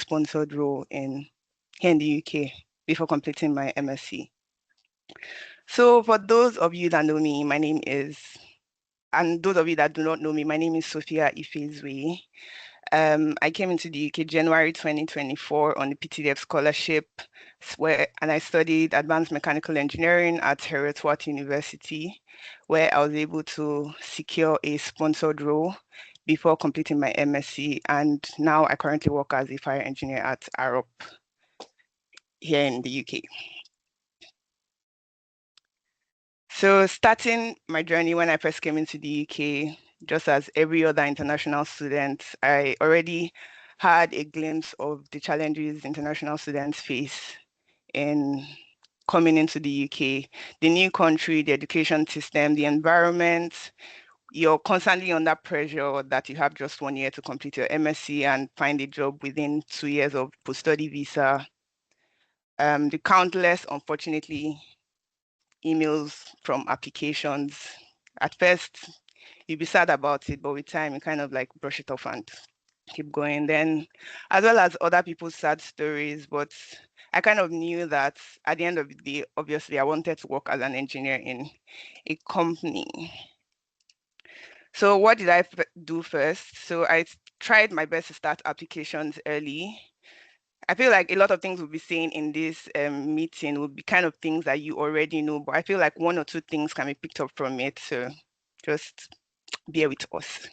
sponsored role here in the UK before completing my MSc. So for those of you that know me, and those of you that do not know me, my name is Sophia Ifezue. I came into the UK January 2024 on the PTDF scholarship, and I studied advanced mechanical engineering at Recruitment University, where I was able to secure a sponsored role before completing my MSc. And now I currently work as a fire engineer at Arup here in the UK. So starting my journey when I first came into the UK, just as every other international student, I already had a glimpse of the challenges international students face in coming into the UK, the new country, the education system, the environment. You're constantly under pressure that you have just 1 year to complete your MSc and find a job within 2 years of post-study visa. The countless, unfortunately, emails from applications. At first, you'd be sad about it, but with time, you kind of like brush it off and keep going. Then, as well as other people's sad stories, but I kind of knew that at the end of the day, obviously, I wanted to work as an engineer in a company. So what did I do first? So I tried my best to start applications early. I feel like a lot of things we'll be saying in this meeting will be kind of things that you already know, but I feel like 1 or 2 things can be picked up from it. So just bear with us.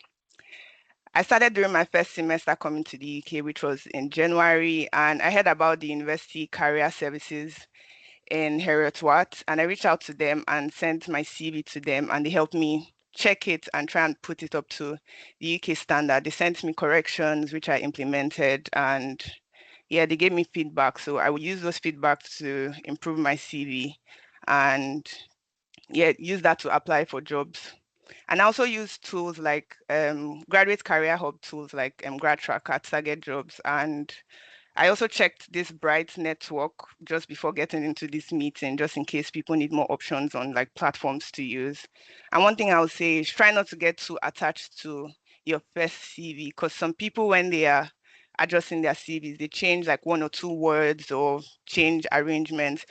I started during my first semester coming to the UK, which was in January, and I heard about the university career services in Herotwat, and I reached out to them and sent my CV to them, and they helped me check it and try and put it up to the UK standard. They sent me corrections, which I implemented, and yeah, they gave me feedback. So I would use those feedback to improve my CV and yeah, use that to apply for jobs. And I also use tools like graduate career hub tools like Grad Tracker, Target Jobs. And I also checked this Bright network just before getting into this meeting, just in case people need more options on like platforms to use. And one thing I would say is try not to get too attached to your first CV, because some people, when they are adjusting their CVs, they change like 1 or 2 words or change arrangements.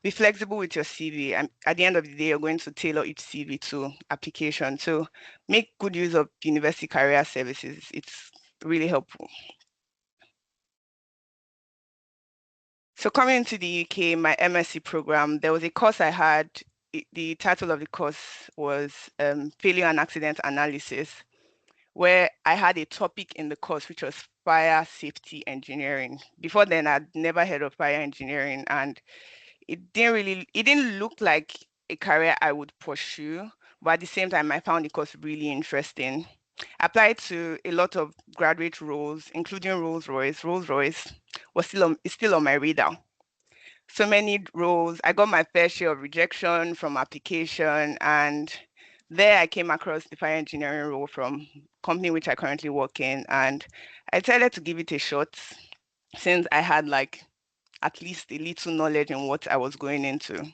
Be flexible with your CV, and at the end of the day, you're going to tailor each CV to application. So make good use of university career services. It's really helpful. So coming into the UK, my MSc program, there was a course I had. The title of the course was Failure and Accident Analysis, where I had a topic in the course, which was fire safety engineering. Before then, I'd never heard of fire engineering, and it didn't look like a career I would pursue. But at the same time, I found the course really interesting. I applied to a lot of graduate roles, including Rolls-Royce. Rolls-Royce is still on my radar. So many roles. I got my fair share of rejection from application, and there I came across the fire engineering role from company which I currently work in, and I decided to give it a shot since I had like at least a little knowledge in what I was going into.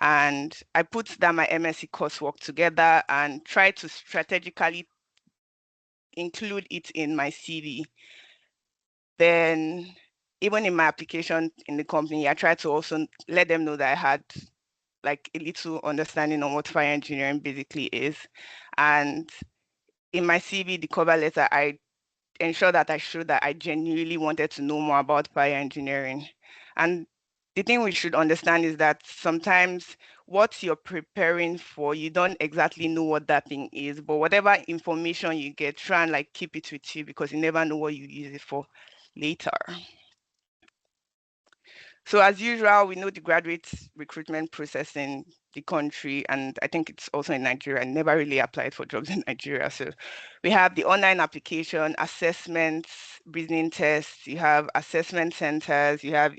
And I put that my MSc coursework together and tried to strategically include it in my CV. Then even in my application in the company, I tried to also let them know that I had like a little understanding on what fire engineering basically is. And in my CV, the cover letter, I ensure that I showed that I genuinely wanted to know more about fire engineering. And the thing we should understand is that sometimes what you're preparing for, you don't exactly know what that thing is, but whatever information you get, try and like keep it with you, because you never know what you use it for later. So as usual, we know the graduate recruitment process in the country, and I think it's also in Nigeria. I never really applied for jobs in Nigeria. So we have the online application, assessments, reasoning tests, you have assessment centers, you have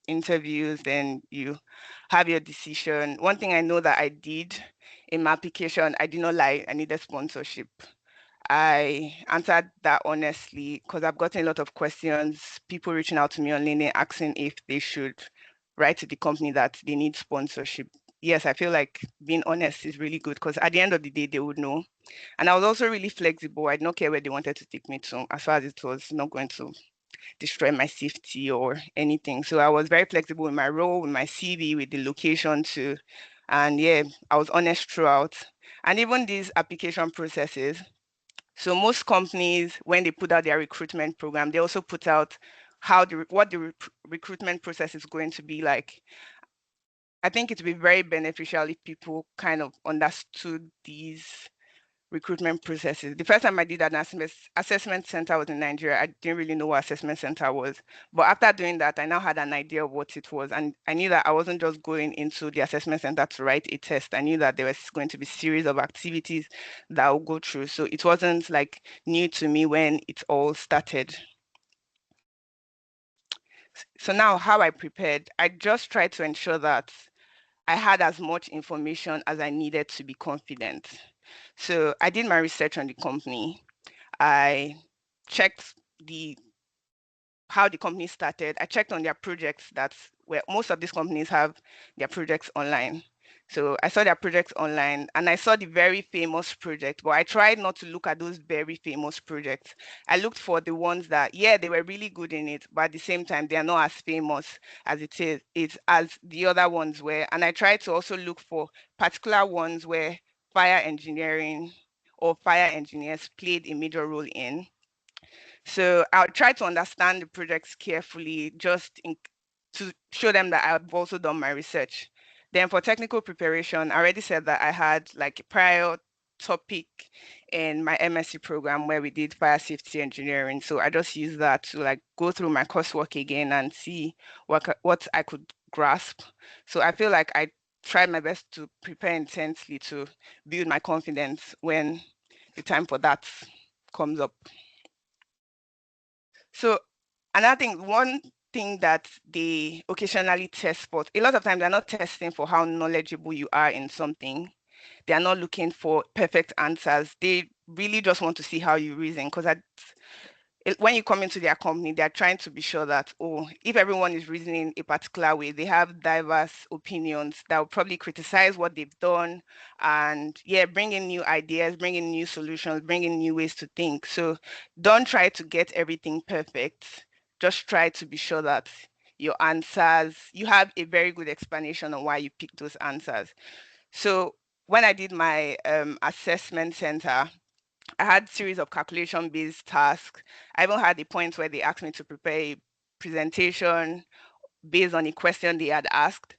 interviews, then you have your decision. One thing I know that I did in my application, I did not lie, I needed sponsorship. I answered that honestly because I've gotten a lot of questions, people reaching out to me on LinkedIn asking if they should write to the company that they need sponsorship. Yes, I feel like being honest is really good because at the end of the day, they would know. And I was also really flexible. I did not care where they wanted to take me to, as far as it was not going to destroy my safety or anything. So I was very flexible in my role, with my CV, with the location too. And yeah, I was honest throughout. And even these application processes. So most companies, when they put out their recruitment program, they also put out what the recruitment process is going to be like. I think it would be very beneficial if people kind of understood these recruitment processes. The first time I did an assessment center was in Nigeria. I didn't really know what assessment center was. But after doing that, I now had an idea of what it was. And I knew that I wasn't just going into the assessment center to write a test. I knew that there was going to be a series of activities that I would go through. So it wasn't like new to me when it all started. So now how I prepared, I just tried to ensure that I had as much information as I needed to be confident. So I did my research on the company. I checked the how the company started. I checked on their projects. That's where most of these companies have their projects online. So I saw their projects online and I saw the very famous project, but I tried not to look at those very famous projects. I looked for the ones that, yeah, they were really good in it, but at the same time, they are not as famous as it's as the other ones were. And I tried to also look for particular ones where fire engineering or fire engineers played a major role in. So I'll try to understand the projects carefully, to show them that I've also done my research. Then for technical preparation, I already said that I had like a prior topic in my MSc program where we did fire safety engineering. So I just used that to like go through my coursework again and see what I could grasp. So I feel like I tried my best to prepare intensely to build my confidence when the time for that comes up. So one thing that they occasionally test for, a lot of times they're not testing for how knowledgeable you are in something. They are not looking for perfect answers. They really just want to see how you reason. Because when you come into their company, they're trying to be sure that, oh, if everyone is reasoning a particular way, they have diverse opinions that will probably criticize what they've done and, yeah, bring in new ideas, bring in new solutions, bring in new ways to think. So don't try to get everything perfect. Just try to be sure that your answers, you have a very good explanation on why you picked those answers. So when I did my assessment center, I had series of calculation-based tasks. I even had the point where they asked me to prepare a presentation based on a question they had asked.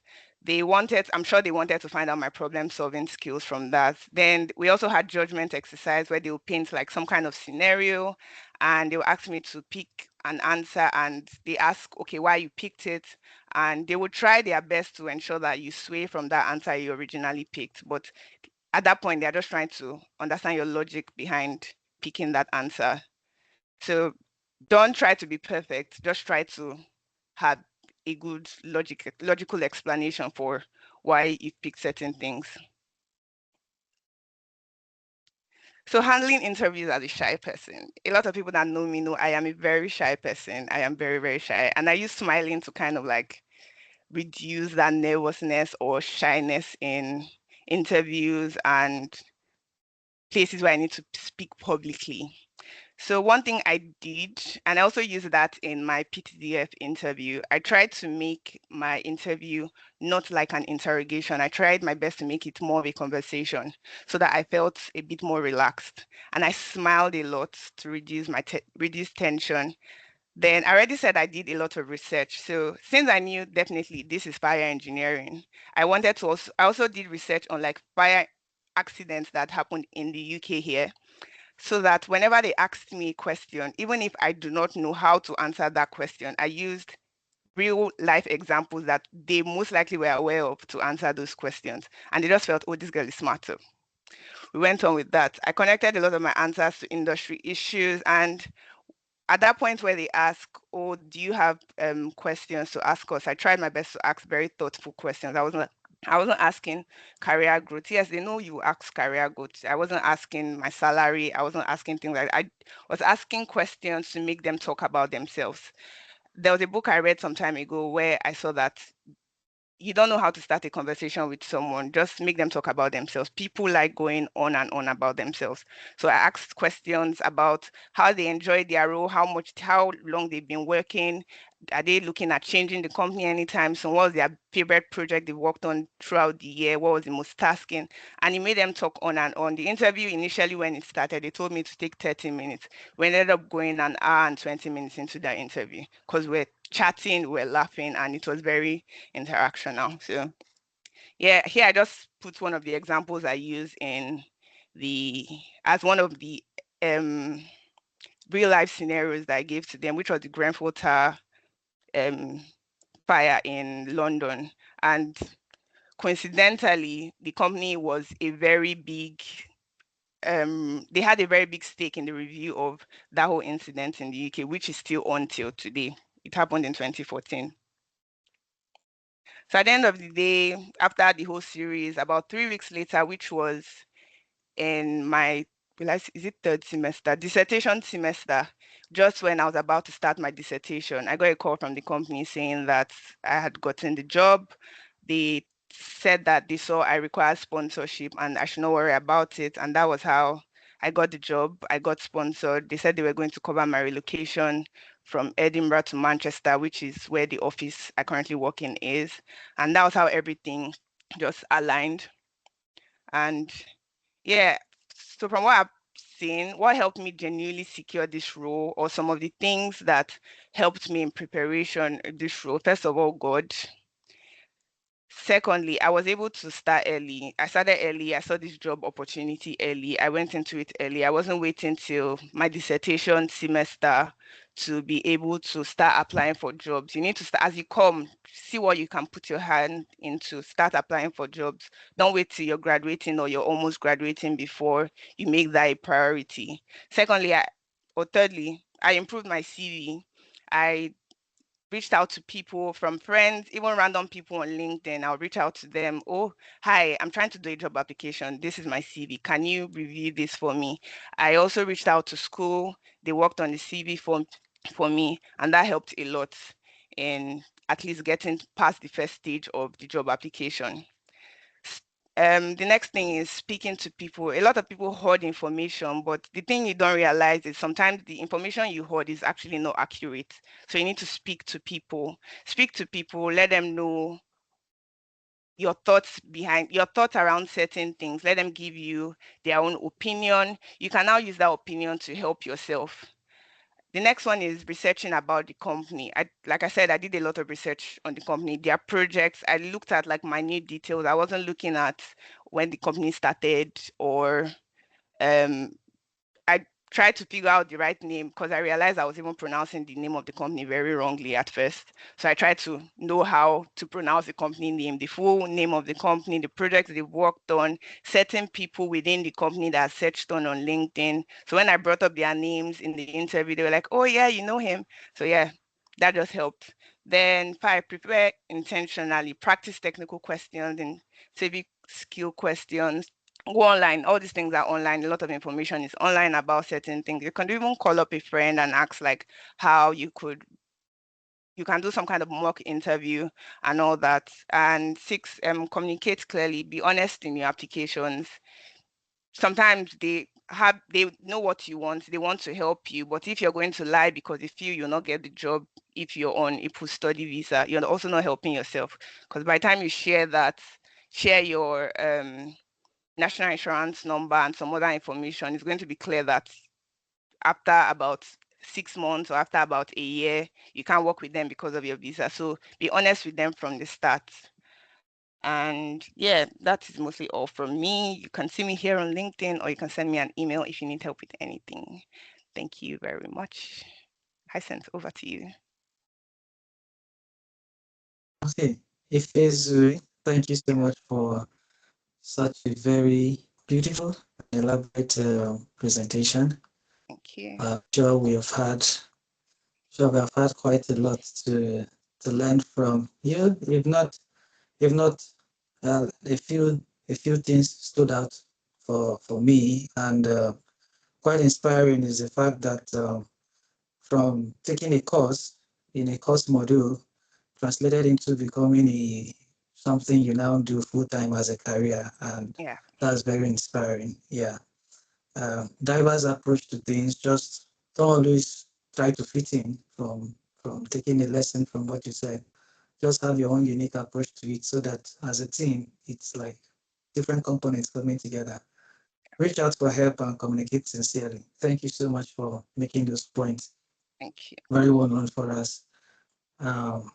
I'm sure they wanted to find out my problem-solving skills from that. Then we also had judgment exercise where they will paint like some kind of scenario and they will ask me to pick an answer and they ask, okay, why you picked it. And they will try their best to ensure that you sway from that answer you originally picked. But at that point, they're just trying to understand your logic behind picking that answer. So don't try to be perfect. Just try to have a good logical explanation for why you pick certain things. So handling interviews as a shy person. A lot of people that know me know I am a very shy person. I am very, very shy. And I use smiling to kind of like reduce that nervousness or shyness in interviews and places where I need to speak publicly. So one thing I did, and I also used that in my PTDF interview, I tried to make my interview not like an interrogation. I tried my best to make it more of a conversation so that I felt a bit more relaxed. And I smiled a lot to reduce tension. Then I already said I did a lot of research. So since I knew definitely this is fire engineering, I also did research on like fire accidents that happened in the UK here so that whenever they asked me a question, even if I do not know how to answer that question, I used real life examples that they most likely were aware of to answer those questions. And they just felt, oh, this girl is smarter. We went on with that. I connected a lot of my answers to industry issues. And at that point where they ask, oh, do you have questions to ask us? I tried my best to ask very thoughtful questions. I wasn't asking career growth. Yes, they know you ask career growth. I wasn't asking my salary. I wasn't asking things like that. I was asking questions to make them talk about themselves. There was a book I read some time ago where I saw that you don't know how to start a conversation with someone, just make them talk about themselves. People like going on and on about themselves. So I asked questions about how they enjoy their role, how long they've been working. Are they looking at changing the company anytime? So what was their favorite project they worked on throughout the year? What was the most tasking? And it made them talk on and on. The interview initially, when it started, they told me to take 30 minutes. We ended up going an hour and 20 minutes into that interview because we're chatting, we're laughing, and it was very interactional. So yeah, here I just put one of the examples I use in the as one of the um real life scenarios that I gave to them, which was the Grenfell Tower um fire in London. And coincidentally, the company was a very big they had a very big stake in the review of that whole incident in the UK, which is still on till today. It happened in 2014. So at the end of the day, after the whole series, about 3 weeks later, which was in my, is it third semester, dissertation semester, just when I was about to start my dissertation, I got a call from the company saying that I had gotten the job. They said that they saw I required sponsorship and I should not worry about it. And that was how I got the job. I got sponsored. They said they were going to cover my relocation from Edinburgh to Manchester, which is where the office I currently work in is. And that was how everything just aligned. And yeah, so from what I've seen, what helped me genuinely secure this role, or some of the things that helped me in preparation of this role, first of all, God. Secondly, I was able to start early. I started early. I saw this job opportunity early. I went into it early. I wasn't waiting till my dissertation semester to be able to start applying for jobs. You need to start as you come, see what you can put your hand into, start applying for jobs. Don't wait till you're graduating or you're almost graduating before you make that a priority. Secondly, or thirdly, I improved my CV. I reached out to people from friends, even random people on LinkedIn. I'll reach out to them. Oh, hi, I'm trying to do a job application. This is my CV. Can you review this for me? I also reached out to school. They worked on the CV for me, and that helped a lot in at least getting past the first stage of the job application. The next thing is speaking to people. A lot of people hoard information, but the thing you don't realize is sometimes the information you hoard is actually not accurate. So you need to speak to people. Speak to people, let them know your thoughts around certain things. Let them give you their own opinion. You can now use that opinion to help yourself. The next one is researching about the company. Like I said, I did a lot of research on the company, their projects. I looked at like minute details. I wasn't looking at when the company started or um, I tried to figure out the right name because I realized I was even pronouncing the name of the company very wrongly at first. So I tried to know how to pronounce the company name, the full name of the company, the projects they've worked on, certain people within the company that I searched on LinkedIn. So when I brought up their names in the interview, they were like, oh yeah, you know him. So yeah, that just helped. Then five, prepare intentionally, practice technical questions and civic skill questions, go online. All these things are online. A lot of information is online about certain things. You can even call up a friend and ask like how you can do some kind of mock interview and all that. And six, communicate clearly, be honest in your applications. Sometimes they know what you want, they want to help you, but if you're going to lie because they feel you'll not get the job if you're on a post-study visa, you're also not helping yourself. Because by the time you share your national insurance number and some other information, it's going to be clear that after about 6 months or after about a year, you can't work with them because of your visa. So be honest with them from the start. And yeah, that is mostly all from me. You can see me here on LinkedIn or you can send me an email if you need help with anything. Thank you very much. Hyacinth, over to you. Okay, Ifezue, thank you so much for such a very beautiful and elaborate presentation. Thank you. Sure we have had quite a lot to learn from you. If not, a few things stood out for me, and quite inspiring is the fact that from taking a course in a course module translated into becoming a something you now do full time as a career, and Yeah. that's very inspiring. Yeah. Diverse approach to things. Just don't always try to fit in from taking a lesson from what you said. Just have your own unique approach to it, so that as a team, it's like different components coming together. Reach out for help and communicate sincerely. Thank you so much for making those points. Thank you. Very well known for us. Um,